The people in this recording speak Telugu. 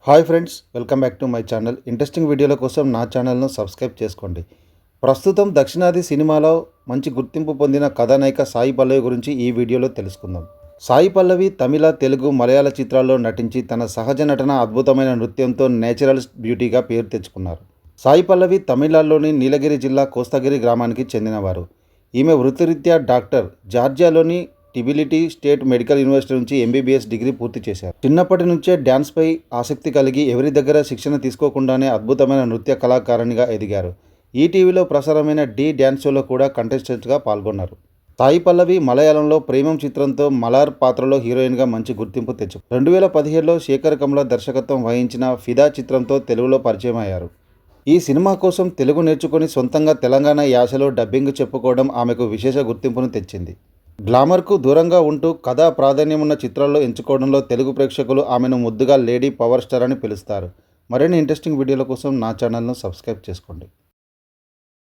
Hi friends, welcome back to my channel. Interesting వీడియోల కోసం నా ఛానల్ను సబ్స్క్రైబ్ చేసుకోండి. ప్రస్తుతం దక్షిణాది సినిమాలో మంచి గుర్తింపు పొందిన కథానాయిక సాయి పల్లవి గురించి ఈ వీడియోలో తెలుసుకుందాం. సాయి పల్లవి తమిళ, తెలుగు, మలయాళ చిత్రాల్లో నటించి తన సహజ నటన, అద్భుతమైన నృత్యంతో నేచురల్ బ్యూటీగా పేరు తెచ్చుకున్నారు. సాయి పల్లవి తమిళనాడులోని నీలగిరి జిల్లా కోస్తగిరి గ్రామానికి చెందినవారు. ఈమె వృత్తిరీత్యా డాక్టర్. జార్జియాలోని టిబిలిటీ స్టేట్ మెడికల్ యూనివర్సిటీ నుంచి ఎంబీబీఎస్ డిగ్రీ పూర్తి చేశారు. చిన్నప్పటి నుంచే డ్యాన్స్పై ఆసక్తి కలిగి ఎవరి దగ్గర శిక్షణ తీసుకోకుండానే అద్భుతమైన నృత్య కళాకారిణిగా ఎదిగారు. ఈటీవీలో ప్రసారమైన డి డ్యాన్స్ షోలో కూడా కంటెస్టెంట్గా పాల్గొన్నారు. సాయి పల్లవి మలయాళంలో ప్రేమం చిత్రంతో మలార్ పాత్రలో హీరోయిన్గా మంచి గుర్తింపు తెచ్చుకుంది. 2017లో శేఖర్ కమల దర్శకత్వం వహించిన ఫిదా చిత్రంతో తెలుగులో పరిచయం అయ్యారు. ఈ సినిమా కోసం తెలుగు నేర్చుకుని సొంతంగా తెలంగాణ యాసలో డబ్బింగ్ చెప్పుకోవడం ఆమెకు విశేష గుర్తింపును తెచ్చింది. గ్లామర్కు దూరంగా ఉంటూ కథా ప్రాధాన్యమున్న చిత్రాల్లో ఎంచుకోవడంలో తెలుగు ప్రేక్షకులు ఆమెను ముద్దుగా లేడీ పవర్ స్టార్ అని పిలుస్తారు. మరిన్ని ఇంట్రెస్టింగ్ వీడియోల కోసం నా ఛానల్ను సబ్స్క్రైబ్ చేసుకోండి.